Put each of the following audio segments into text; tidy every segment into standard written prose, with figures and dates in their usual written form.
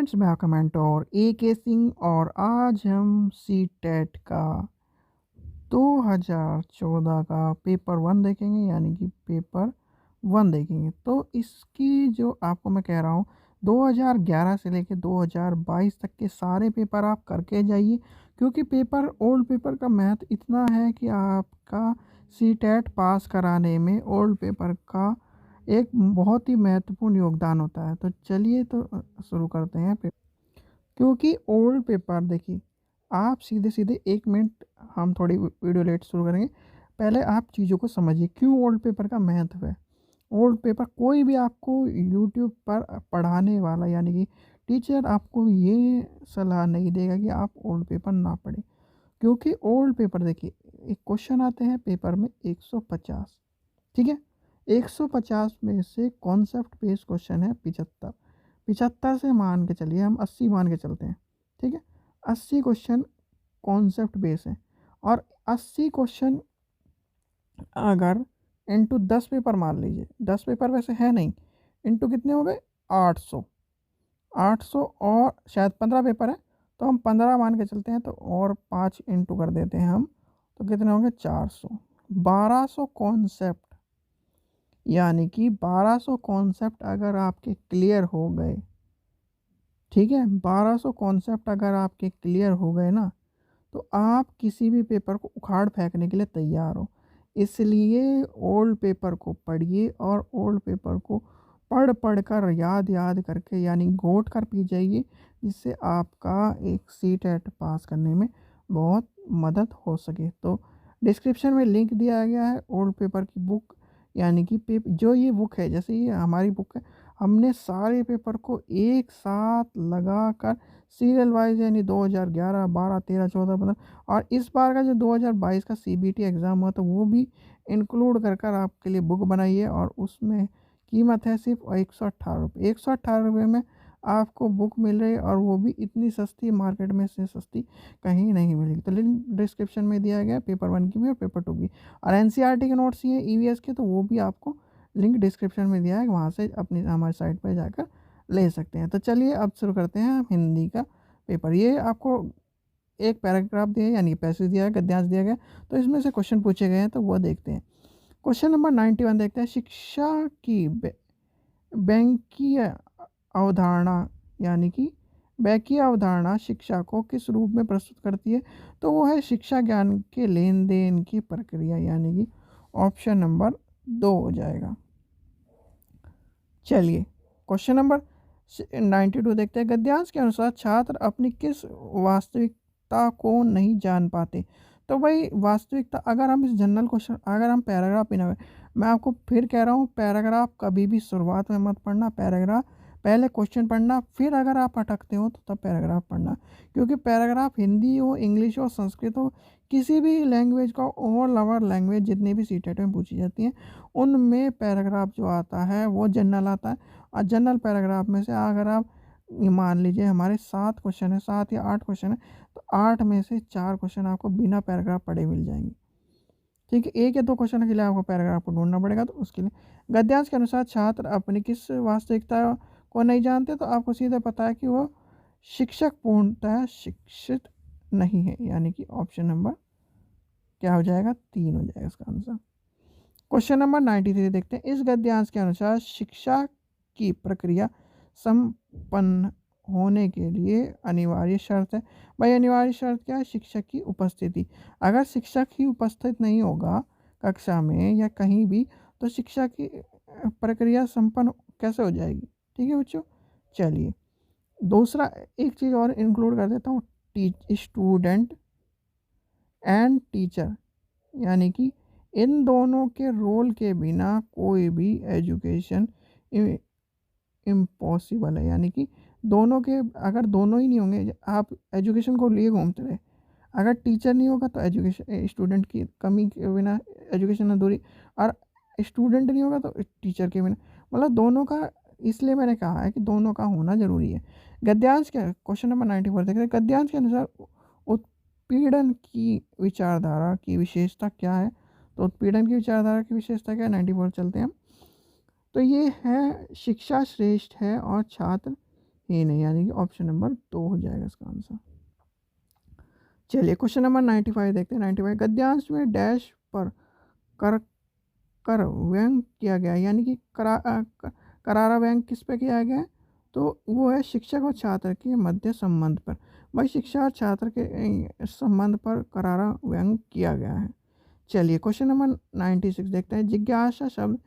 Friends, मैं आपका mentor ए सिंह और आज हम सी टेट का 2014 का पेपर वन देखेंगे, यानी कि पेपर वन देखेंगे। तो इसकी जो आपको मैं कह रहा हूँ, 2011 से लेके 2022 तक के सारे पेपर आप करके जाइए, क्योंकि पेपर ओल्ड पेपर का महत्व इतना है कि आपका सी टेट पास कराने में ओल्ड पेपर का एक बहुत ही महत्वपूर्ण योगदान होता है। तो चलिए, तो शुरू करते हैं। क्योंकि ओल्ड पेपर देखिए, आप सीधे सीधे 1 मिनट, हम थोड़ी वीडियो लेट शुरू करेंगे। पहले आप चीज़ों को समझिए, क्यों ओल्ड पेपर का महत्व है। ओल्ड पेपर कोई भी आपको यूट्यूब पर पढ़ाने वाला, यानी कि टीचर, आपको ये सलाह नहीं देगा कि आप ओल्ड पेपर ना पढ़ें। क्योंकि ओल्ड पेपर देखिए, एक क्वेश्चन आते हैं पेपर में 150, ठीक है। 150 में से कॉन्सेप्ट बेस्ड क्वेश्चन है 75। 75 से मान के चलिए, हम 80 मान के चलते हैं, ठीक है। 80 क्वेश्चन कॉन्सेप्ट बेस है, और 80 क्वेश्चन अगर इंटू 10 पेपर मान लीजिए, 10 पेपर वैसे है नहीं, इंटू कितने हो गए, 800। 800 और शायद 15 पेपर है, तो हम 15 मान के चलते हैं, तो और 5 इंटू कर देते हैं हम, तो कितने होंगे, 400। 1200 कॉन्सेप्ट, यानी कि 1200 कॉन्सेप्ट अगर आपके क्लियर हो गए, ठीक है, 1200 कॉन्सेप्ट अगर आपके क्लियर हो गए ना, तो आप किसी भी पेपर को उखाड़ फेंकने के लिए तैयार हो। इसलिए ओल्ड पेपर को पढ़िए, और ओल्ड पेपर को पढ़ पढ़ कर याद याद करके, यानी घोट कर पी जाइए, जिससे आपका एक सी टेट पास करने में बहुत मदद हो सके। तो डिस्क्रिप्शन में लिंक दिया गया है ओल्ड पेपर की बुक, यानी कि जो ये बुक है, जैसे ये हमारी बुक है, हमने सारे पेपर को एक साथ लगाकर सीरियल वाइज, यानी 2011, 12, 13, 14, 15, और इस बार का जो 2022 का सीबीटी एग्ज़ाम हुआ, तो वो भी इंक्लूड कर कर आपके लिए बुक बनाई है। और उसमें कीमत है सिर्फ 118 रुपये। 118 रुपये में आपको बुक मिल रही है, और वो भी इतनी सस्ती, मार्केट में से सस्ती कहीं नहीं मिलेगी। तो लिंक डिस्क्रिप्शन में दिया गया है, पेपर वन की भी और पेपर टू की। और एनसीईआरटी के नोट्स ही हैं ईवीएस के, तो वो भी आपको लिंक डिस्क्रिप्शन में दिया है, वहाँ से अपनी हमारी साइट पर जाकर ले सकते हैं। तो चलिए, अब शुरू करते हैं हम हिंदी का पेपर। ये आपको एक पैराग्राफ दिया है, यानी पैसेज दिया है, गद्यांश दिया गया, तो इसमें से क्वेश्चन पूछे गए हैं, तो वो देखते हैं। क्वेश्चन नंबर 91 देखते हैं। शिक्षा की बैंकीय अवधारणा, यानी कि बैंकीय अवधारणा शिक्षा को किस रूप में प्रस्तुत करती है, तो वो है शिक्षा ज्ञान के लेन देन की प्रक्रिया, यानी कि ऑप्शन नंबर 2 हो जाएगा। चलिए, क्वेश्चन नंबर 92 देखते हैं। गद्यांश के अनुसार छात्र अपनी किस वास्तविकता को नहीं जान पाते। तो भाई, वास्तविकता, अगर हम इस जनरल क्वेश्चन, अगर हम पैराग्राफ बिना, मैं आपको फिर कह रहा हूँ, पैराग्राफ कभी भी शुरुआत में मत पढ़ना। पैराग्राफ पहले क्वेश्चन पढ़ना, फिर अगर आप अटकते हो तो तब पैराग्राफ पढ़ना। क्योंकि पैराग्राफ हिंदी हो, इंग्लिश हो, संस्कृत हो, किसी भी लैंग्वेज का, ओवर लवर लैंग्वेज जितनी भी सीटेट में पूछी जाती हैं, उनमें पैराग्राफ जो आता है वो जनरल आता है। और जनरल पैराग्राफ में से अगर आप ये मान लीजिए, हमारे 7 क्वेश्चन है, 7 या 8 क्वेश्चन है, तो 8 में से 4 क्वेश्चन आपको बिना पैराग्राफ पढ़े मिल जाएंगे, ठीक है। 1 या 2 क्वेश्चन के लिए आपको पैराग्राफ को ढूंढना पड़ेगा, तो उसके लिए गद्यांश के अनुसार छात्र अपनी किस वास्तविकता को नहीं जानते, तो आपको सीधे पता है कि वो शिक्षक पूर्णतः शिक्षित नहीं है, यानी कि ऑप्शन नंबर क्या हो जाएगा, 3 हो जाएगा इसका आंसर। क्वेश्चन नंबर 93 देखते हैं। इस गद्यांश के अनुसार शिक्षा की प्रक्रिया संपन्न होने के लिए अनिवार्य शर्त है। भाई, अनिवार्य शर्त क्या है, शिक्षक की उपस्थिति। अगर शिक्षक ही उपस्थित नहीं होगा कक्षा में या कहीं भी, तो शिक्षा की प्रक्रिया संपन्न कैसे हो जाएगी, ठीक है बच्चों। चलिए, दूसरा एक चीज़ और इंक्लूड कर देता हूँ, स्टूडेंट एंड टीचर, यानी कि इन दोनों के रोल के बिना कोई भी एजुकेशन इम्पॉसिबल है। यानी कि दोनों के, अगर दोनों ही नहीं होंगे, आप एजुकेशन को लिए घूमते रहे, अगर टीचर नहीं होगा तो एजुकेशन, स्टूडेंट की कमी के बिना एजुकेशन अधूरी, और स्टूडेंट नहीं होगा तो टीचर के बिना, मतलब दोनों का। इसलिए मैंने कहा है कि दोनों का होना जरूरी है। गद्यांश के क्वेश्चन नंबर 94 देख रहे हैं। गद्यांश के अनुसार उत्पीड़न की विचारधारा की विशेषता क्या है। तो उत्पीड़न की विचारधारा की विशेषता क्या है, 94 चलते हैं हम। तो ये है, शिक्षा श्रेष्ठ है और छात्र ही नहीं, यानी कि ऑप्शन नंबर 2 हो जाएगा इसका आंसर। चलिए क्वेश्चन नंबर 95 देखते हैं। 95 गद्यांश में डैश पर कर कर व्यंग किया गया है, यानी कि करारा व्यंग किस पे किया गया है, तो वो है शिक्षक और छात्र के मध्य संबंध पर। भाई शिक्षा और छात्र के संबंध पर करारा व्यंग किया गया है। चलिए क्वेश्चन नंबर 96 देखते हैं। जिज्ञासा शब्द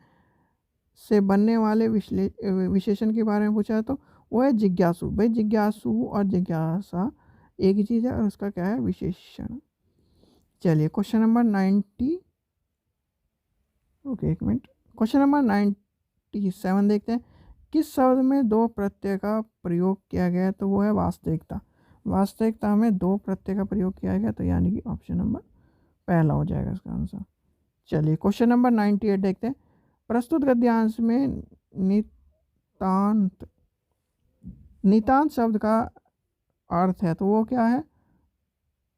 से बनने वाले विशेषण के बारे में पूछा है, तो वो है जिज्ञासु। भाई जिज्ञासु और जिज्ञासा एक ही चीज़ है, और उसका क्या है, विशेषण। चलिए क्वेश्चन नंबर 90, ओके एक मिनट, क्वेश्चन नंबर 97 देखते हैं। किस शब्द में दो प्रत्यय का प्रयोग किया गया है, तो वो है वास्तविकता। वास्तविकता में दो प्रत्यय का प्रयोग किया गया, तो यानी कि ऑप्शन नंबर पहला हो जाएगा इसका आंसर। चलिए क्वेश्चन नंबर 98 देखते हैं। प्रस्तुत गद्यांश में नितांत नितांत शब्द का अर्थ है, तो वो क्या है,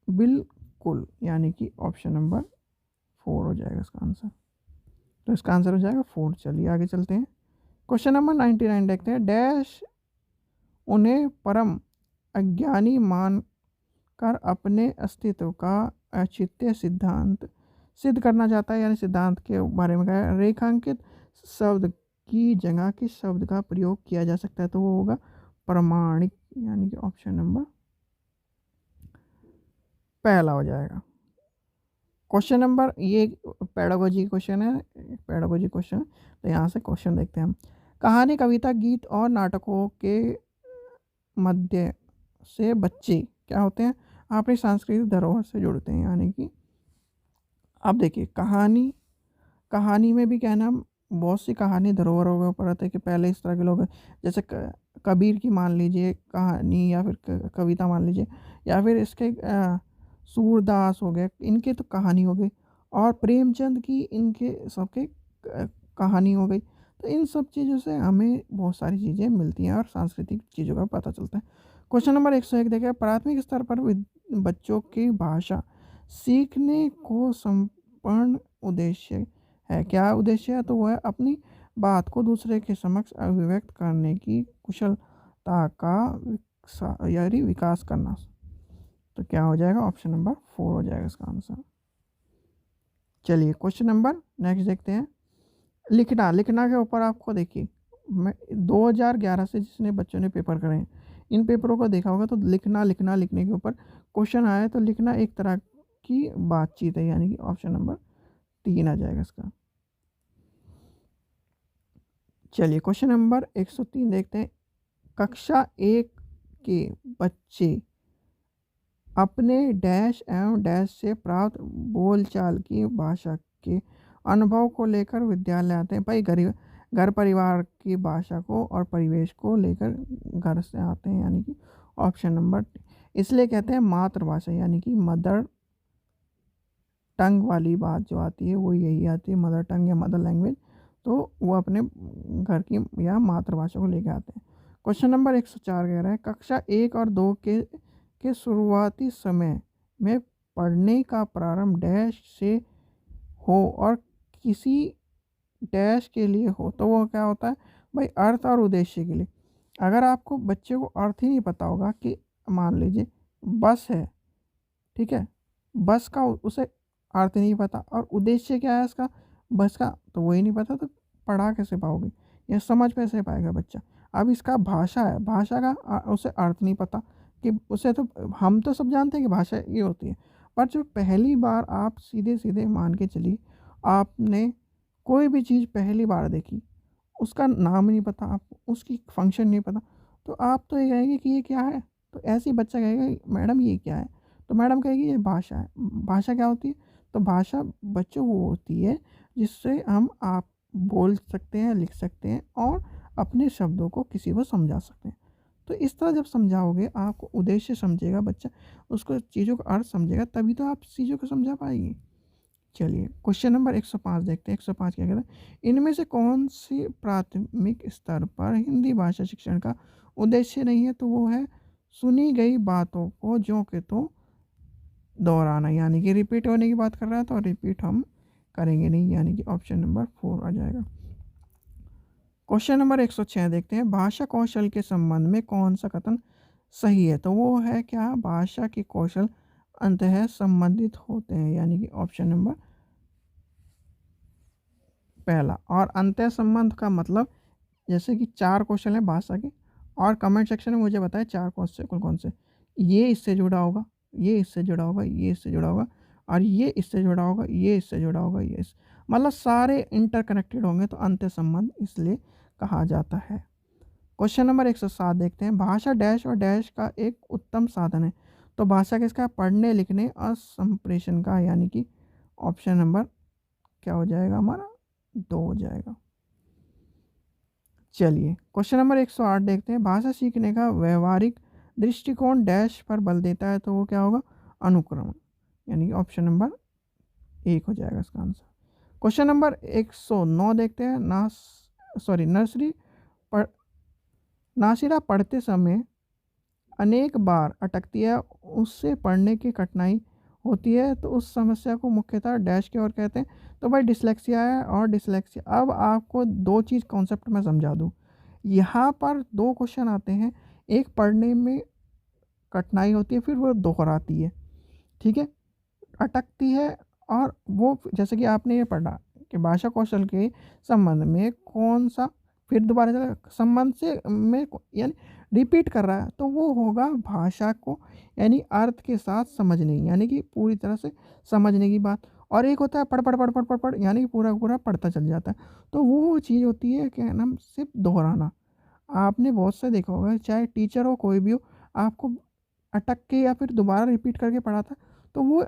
बिल्कुल, यानी कि ऑप्शन नंबर 4 हो जाएगा इसका आंसर। तो इसका आंसर हो जाएगा 4। चलिए आगे चलते हैं। क्वेश्चन नंबर 99 देखते हैं। डैश उन्हें परम अज्ञानी मान कर अपने अस्तित्व का औचित्य सिद्धांत सिद्ध करना चाहता है, यानी सिद्धांत के बारे में कहा है। रेखांकित शब्द की जगह किस शब्द का प्रयोग किया जा सकता है, तो वो होगा प्रमाणिक, यानी कि ऑप्शन नंबर पहला हो जाएगा। क्वेश्चन नंबर, ये पेडागोजी क्वेश्चन है, पेडागोजी क्वेश्चन, तो यहाँ से क्वेश्चन देखते हैं हम। कहानी, कविता, गीत और नाटकों के मध्य से बच्चे क्या होते हैं, अपनी सांस्कृतिक धरोहर से जुड़ते हैं, यानी कि अब देखिए कहानी में भी क्या है ना, बहुत सी कहानी धरोहरों के ऊपर रहते हैं कि पहले इस तरह के लोग, जैसे कबीर की मान लीजिए कहानी, या फिर कविता मान लीजिए, या फिर इसके सूरदास हो गए, इनके तो कहानी हो गई, और प्रेमचंद की इनके सबके कहानी हो गई। तो इन सब चीज़ों से हमें बहुत सारी चीज़ें मिलती हैं और सांस्कृतिक चीज़ों का पता चलता है। क्वेश्चन नंबर 101 देखें। प्राथमिक स्तर पर बच्चों की भाषा सीखने को संपूर्ण उद्देश्य है, क्या उद्देश्य है, तो वह अपनी बात को दूसरे के समक्ष अभिव्यक्त करने की कुशलता का यानी विकास करना। तो क्या हो जाएगा, ऑप्शन नंबर 4 हो जाएगा इसका आंसर। चलिए क्वेश्चन नंबर नेक्स्ट देखते हैं। लिखना के ऊपर आपको देखिए, मैं 2011 से जिसने बच्चों ने पेपर करे हैं, इन पेपरों को देखा होगा, तो लिखने के ऊपर क्वेश्चन आया, तो लिखना एक तरह की बातचीत है, यानी कि ऑप्शन नंबर 3 आ जाएगा इसका। चलिए क्वेश्चन नंबर 103 देखते हैं। कक्षा 1 के बच्चे अपने डैश एवं डैश से प्राप्त बोलचाल की भाषा के अनुभव को लेकर विद्यालय आते हैं। भाई घर परिवार की भाषा को और परिवेश को लेकर घर से आते हैं, यानी कि ऑप्शन नंबर, इसलिए कहते हैं मातृभाषा, यानी कि मदर टंग वाली बात जो आती है वो यही आती है, मदर टंग या मदर लैंग्वेज, तो वो अपने घर की या मातृभाषा को लेकर आते हैं। क्वेश्चन नंबर 104 कह रहा है। कक्षा 1 और 2 के शुरुआती समय में पढ़ने का प्रारंभ डैश से हो और किसी डैश के लिए हो, तो वो क्या होता है, भाई अर्थ और उद्देश्य के लिए। अगर आपको बच्चे को अर्थ ही नहीं पता होगा कि मान लीजिए बस है, ठीक है, बस का उसे अर्थ नहीं पता, और उद्देश्य क्या है इसका, बस का, तो वही नहीं पता, तो पढ़ा कैसे पाओगे या समझ कैसे पाएगा बच्चा। अब इसका भाषा है, भाषा का उसे अर्थ नहीं पता कि उसे, तो हम तो सब जानते हैं कि भाषा ये होती है, पर जो पहली बार आप सीधे सीधे मान के चलिए, आपने कोई भी चीज़ पहली बार देखी, उसका नाम नहीं पता आपको, उसकी फंक्शन नहीं पता, तो आप तो ये कहेंगे कि ये क्या है, तो ऐसे ही बच्चा कहेगा मैडम ये क्या है, तो मैडम कहेगी ये भाषा है। भाषा क्या होती है, तो भाषा बच्चों वो होती है जिससे हम आप बोल सकते हैं, लिख सकते हैं, और अपने शब्दों को किसी को समझा सकते हैं। तो इस तरह जब समझाओगे, आपको उद्देश्य समझेगा बच्चा, उसको चीज़ों का अर्थ समझेगा, तभी तो आप चीज़ों को समझा पाएंगे। चलिए क्वेश्चन नंबर 105 देखते हैं। 105 क्या कहता है। इनमें से कौन सी प्राथमिक स्तर पर हिंदी भाषा शिक्षण का उद्देश्य नहीं है, तो वो है सुनी गई बातों को जो के तो दोहराना, यानी कि रिपीट होने की बात कर रहा है, तो रिपीट हम करेंगे नहीं, यानी कि ऑप्शन नंबर 4 आ जाएगा। क्वेश्चन नंबर 106 देखते हैं, भाषा कौशल के संबंध में कौन सा कथन सही है? तो वो है क्या, भाषा के कौशल अंततः संबंधित होते हैं, यानी कि ऑप्शन नंबर पहला। और अंतः संबंध का मतलब, जैसे कि 4 क्वेश्चन है भाषा के, और कमेंट सेक्शन में मुझे बताएं 4 कौन कौन से, ये इससे जुड़ा होगा, ये इससे जुड़ा होगा, ये इससे जुड़ा होगा, और ये इससे जुड़ा होगा, ये इससे जुड़ा होगा, मतलब सारे इंटरकनेक्टेड होंगे, तो अंत्य संबंध इसलिए कहा जाता है। क्वेश्चन नंबर 107 देखते हैं, भाषा डैश और डैश का एक उत्तम साधन है। तो भाषा किसका? पढ़ने लिखने और संप्रेषण का, यानी कि ऑप्शन नंबर क्या हो जाएगा हमारा? 2 हो जाएगा। चलिए क्वेश्चन नंबर 108 देखते हैं, भाषा सीखने का व्यवहारिक दृष्टिकोण डैश पर बल देता है। तो वो क्या होगा? अनुक्रमण, यानी कि ऑप्शन नंबर 1 हो जाएगा इसका आंसर। क्वेश्चन नंबर 109 देखते हैं, नर्सरी पढ़ नासिरा पढ़ते समय अनेक बार अटकती है, उससे पढ़ने की कठिनाई होती है, तो उस समस्या को मुख्यतः डैश की ओर कहते हैं। तो भाई डिसलेक्सिया है, और डिसलेक्सिया, अब आपको 2 चीज़ कॉन्सेप्ट में समझा दूँ। यहाँ पर 2 क्वेश्चन आते हैं, एक पढ़ने में कठिनाई होती है, फिर वो दोहराती है, ठीक है, अटकती है, और वो जैसे कि आपने ये पढ़ा कि भाषा कौशल के संबंध में कौन सा, फिर दोबारा संबंध से में यानी रिपीट कर रहा है, तो वो होगा भाषा को, यानी अर्थ के साथ समझने की, यानी कि पूरी तरह से समझने की बात। और एक होता है पढ़ पढ़ पढ़ पढ़ पढ़ पढ़, यानी कि पूरा पूरा पढ़ता चल जाता है, तो वो चीज़ होती है क्या नाम, सिर्फ दोहराना। आपने बहुत से देखा होगा, चाहे टीचर हो कोई भी हो, आपको अटक के या फिर दोबारा रिपीट करके पढ़ाता, तो वो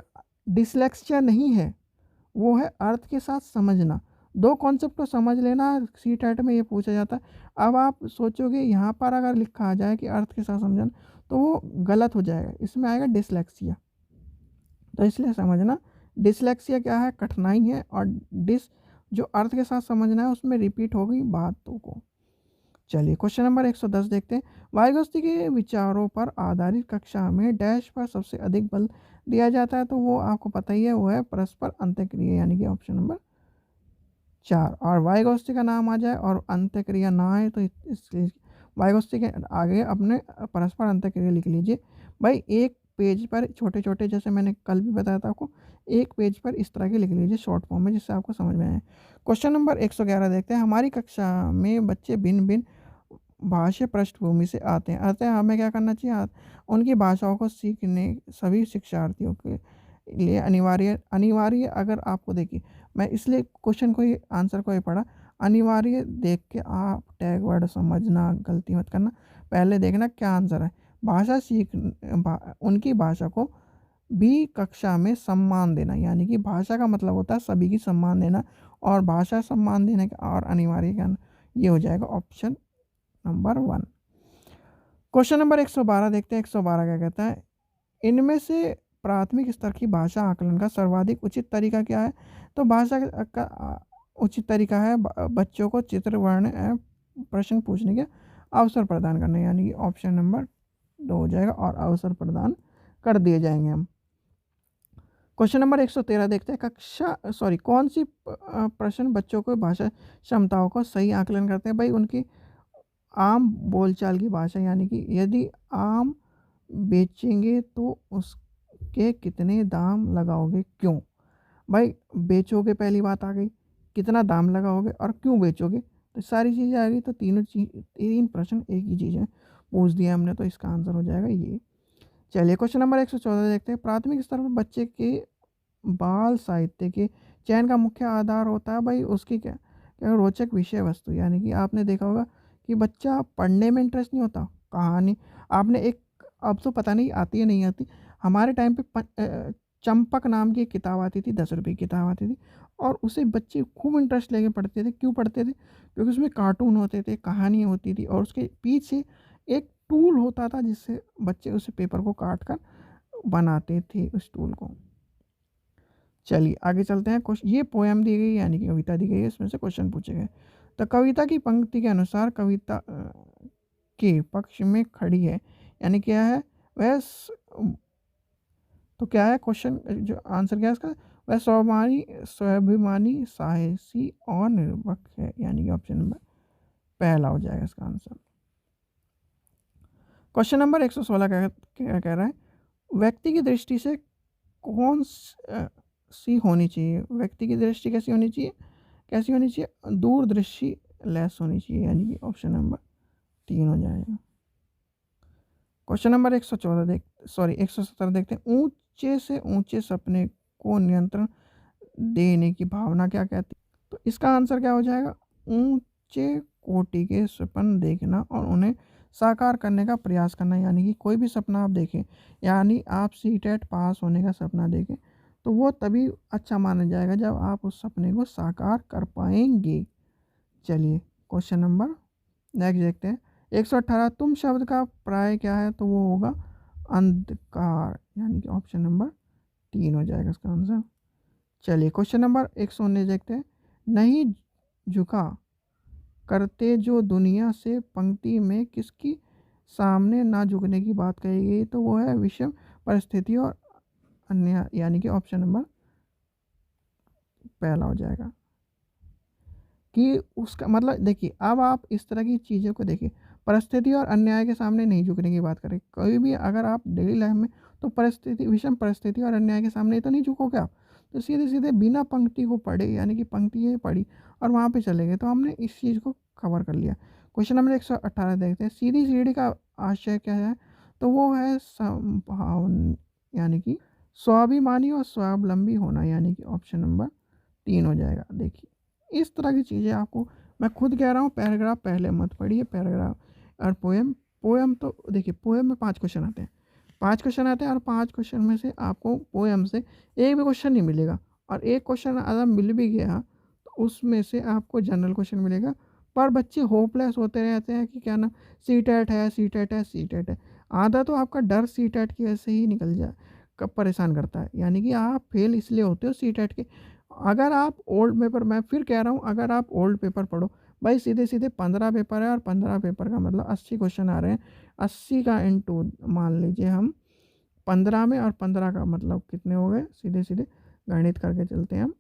डिसलेक्सिया नहीं है, वो है अर्थ के साथ समझना। 2 कॉन्सेप्ट को समझ लेना, सी टेट में ये पूछा जाता है। अब आप सोचोगे यहाँ पर अगर लिखा आ जाए कि अर्थ के साथ समझना, तो वो गलत हो जाएगा, इसमें आएगा डिसलेक्सिया। तो इसलिए समझना, डिसलेक्सिया क्या है? कठिनाई है, और डिस जो अर्थ के साथ समझना है उसमें रिपीट हो गई बातों को। चलिए क्वेश्चन नंबर 110 देखते हैं, वाइगोत्स्की के विचारों पर आधारित कक्षा में डैश पर सबसे अधिक बल दिया जाता है। तो वो आपको पता ही है, वो है परस्पर अंत्यक्रिया, यानी कि ऑप्शन नंबर 4। और वाइगोत्स्की का नाम आ जाए और अंत्यक्रिया ना आए, तो इसलिए वाइगोत्स्की के आगे अपने परस्पर अंत्यक्रिया लिख लीजिए। भाई एक पेज पर छोटे छोटे, जैसे मैंने कल भी बताया था आपको, एक पेज पर इस तरह के लिख लीजिए शॉर्ट फॉर्म में, जिससे आपको समझ में आए। क्वेश्चन नंबर 111 देखते हैं, हमारी कक्षा में बच्चे भिन्न भिन्न भाषा पृष्ठभूमि से आते हैं, अतः हमें क्या करना चाहिए? उनकी भाषाओं को सीखने सभी शिक्षार्थियों के लिए अनिवार्य अनिवार्य अगर आपको देखिए, मैं इसलिए क्वेश्चन को ही आंसर को ही पढ़ा, अनिवार्य देख के आप टैग वर्ड समझना, गलती मत करना, पहले देखना क्या आंसर है। भाषा उनकी भाषा को भी कक्षा में सम्मान देना, यानी कि भाषा का मतलब होता है सभी की सम्मान देना, और भाषा सम्मान देने का और अनिवार्य ज्ञान, ये हो जाएगा ऑप्शन नंबर 1। क्वेश्चन नंबर 112 देखते हैं, 112 क्या कहता है, इनमें से प्राथमिक स्तर की भाषा आकलन का सर्वाधिक उचित तरीका क्या है? तो भाषा का उचित तरीका है बच्चों को चित्र, वर्ण एवं प्रश्न पूछने के अवसर प्रदान करने, यानी कि ऑप्शन नंबर 2 हो जाएगा, और अवसर प्रदान कर दिए जाएंगे हम। क्वेश्चन नंबर 113 देखते हैं, कौन सी प्रश्न बच्चों को भाषा क्षमताओं को सही आकलन करते हैं? भाई उनकी आम बोलचाल की भाषा, यानी कि यदि आम बेचेंगे तो उसके कितने दाम लगाओगे, क्यों? भाई बेचोगे, पहली बात आ गई, कितना दाम लगाओगे, और क्यों बेचोगे, तो सारी चीज़ें आ गई, तो तीन प्रश्न एक ही चीज़ है पूछ दिया हमने, तो इसका आंसर हो जाएगा ये। चलिए क्वेश्चन नंबर 114 देखते हैं, प्राथमिक स्तर पर बच्चे के बाल साहित्य के चयन का मुख्य आधार होता है भाई उसकी क्या क्या रोचक विषय वस्तु, यानी कि आपने देखा होगा कि बच्चा पढ़ने में इंटरेस्ट नहीं होता, कहानी, आपने एक, अब तो पता नहीं आती है नहीं आती, हमारे टाइम पे चंपक नाम की एक किताब आती थी, 10 रुपये की किताब आती थी, और उसे बच्चे खूब इंटरेस्ट लेके पढ़ते थे। क्यों पढ़ते थे? क्योंकि उसमें कार्टून होते थे, कहानियाँ होती थी, और उसके पीछे एक टूल होता था, जिससे बच्चे उस पेपर को काट कर बनाते थे उस टूल को। चलिए आगे चलते हैं, क्वेश्चन, ये पोएम दी गई यानी कि कविता दी गई है, इसमें से क्वेश्चन पूछे गए। तो कविता की पंक्ति के अनुसार कविता के पक्ष में खड़ी है, यानी क्या है वह तो क्या है क्वेश्चन, जो आंसर क्या है इसका, वह स्वाभिमानी स्वाभिमानी साहसी और निर्भक है, यानी कि ऑप्शन नंबर पहला हो जाएगा इसका आंसर। क्वेश्चन नंबर 116 क्या कह रहा है, व्यक्ति की दृष्टि से कौन सी होनी चाहिए, व्यक्ति की दृष्टि कैसी होनी चाहिए, कैसी होनी चाहिए, दूरदृष्टि लेस होनी चाहिए, यानी कि ऑप्शन नंबर 3 हो जाएगा। क्वेश्चन नंबर 114 117 देखते हैं, ऊंचे से ऊंचे सपने को नियंत्रण देने की भावना क्या कहती है। तो इसका आंसर क्या हो जाएगा, ऊंचे कोटि के सपन देखना और उन्हें साकार करने का प्रयास करना, यानी कि कोई भी सपना आप देखें, यानी आप सीटेट पास होने का सपना देखें तो वो तभी अच्छा माना जाएगा जब आप उस सपने को साकार कर पाएंगे। चलिए क्वेश्चन नंबर नेक्स्ट देखते हैं, 118 तुम शब्द का प्राय क्या है, तो वो होगा अंधकार, यानी कि ऑप्शन नंबर 3 हो जाएगा इसका आंसर। चलिए क्वेश्चन नंबर 119 देखते हैं, नहीं झुका करते जो दुनिया से पंक्ति में किसकी सामने ना झुकने की बात कही गई, तो वो है विषम परिस्थिति और अन्य, यानी कि ऑप्शन नंबर पहला हो जाएगा। कि उसका मतलब देखिए, अब आप इस तरह की चीज़ों को देखिए, परिस्थिति और अन्याय के सामने नहीं झुकने की बात करें, कोई भी अगर आप डेली लाइफ में, तो परिस्थिति, विषम परिस्थिति और अन्याय के सामने तो नहीं झुकोगे आप, तो सीधे सीधे बिना पंक्ति को पढ़े, यानी कि पंक्ति ये पढ़ी और वहाँ पे चले गए, तो हमने इस चीज़ को कवर कर लिया। क्वेश्चन नंबर 118 देखते हैं, सीधी सीढ़ी का आशय क्या है, तो वो है संभावन, यानी कि स्वाभिमानी और स्वावलंबी होना, यानी कि ऑप्शन नंबर 3 हो जाएगा। देखिए इस तरह की चीज़ें आपको मैं खुद कह रहा हूँ, पैराग्राफ पहले मत पढ़िए, पैराग्राफ और पोएम, पोएम तो देखिए पोएम में 5 क्वेश्चन आते हैं, 5 क्वेश्चन आते हैं और 5 क्वेश्चन में से आपको पोएम से एक भी क्वेश्चन नहीं मिलेगा, और एक क्वेश्चन अगर मिल भी गया तो उसमें से आपको जनरल क्वेश्चन मिलेगा। पर बच्चे होपलेस होते रहते हैं कि क्या ना, सी टेट है, सी टेट है, सी टेट है, आधा तो आपका डर सी टेट की वजह से ही निकल जाए, कब परेशान करता है, यानी कि आप फेल इसलिए होते हो सी टेट के। अगर आप ओल्ड पेपर, मैं फिर कह रहा हूँ, अगर आप ओल्ड पेपर पढ़ो भाई, सीधे सीधे 15 पेपर है और 15 पेपर का मतलब 80 क्वेश्चन आ रहे हैं, 80 का इंटू मान लीजिए हम 15 में, और 15 का मतलब कितने हो गए, सीधे सीधे गणित करके चलते हैं हम,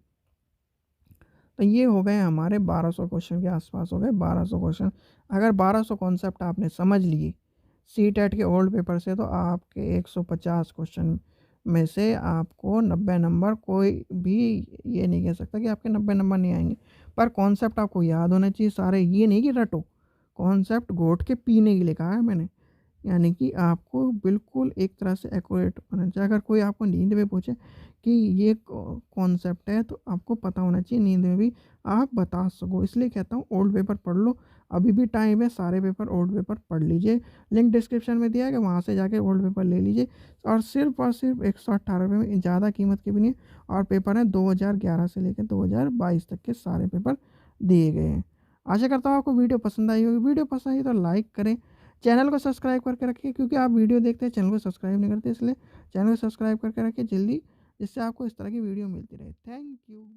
तो ये हो गए हमारे 1200 क्वेश्चन के आसपास हो गए, 1200 क्वेश्चन। अगर 1200 कॉन्सेप्ट आपने समझ लिए सी टेट के ओल्ड पेपर से, तो आपके 150 क्वेश्चन में से आपको 90 नंबर, कोई भी ये नहीं कह सकता कि आपके 90 नंबर नहीं आएंगे, पर कॉन्सेप्ट आपको याद होना चाहिए सारे, ये नहीं कि रटो, कॉन्सेप्ट घोट के पीने के लिए कहा है मैंने, यानी कि आपको बिल्कुल एक तरह से एक्यूरेट होना चाहिए। अगर कोई आपको नींद में पूछे कि ये कॉन्सेप्ट है, तो आपको पता होना चाहिए, नींद में भी आप बता सको, इसलिए कहता हूँ ओल्ड पेपर पढ़ लो, अभी भी टाइम है, सारे पेपर ओल्ड पेपर पढ़ लीजिए, लिंक डिस्क्रिप्शन में दिया है कि वहाँ से जाके ओल्ड पेपर ले लीजिए, और सिर्फ 118 रुपये में, ज़्यादा कीमत के भी नहीं है, और पेपर है 2011 से लेकर 2022 तक के सारे पेपर दिए गए हैं। आशा करता हूँ आपको वीडियो पसंद आई होगी, वीडियो पसंद आई तो लाइक करें, चैनल को सब्सक्राइब करके रखिए, क्योंकि आप वीडियो देखते हैं चैनल को सब्सक्राइब नहीं करते, इसलिए चैनल को सब्सक्राइब करके रखिए जल्दी, जिससे आपको इस तरह की वीडियो मिलती रहे। Thank you.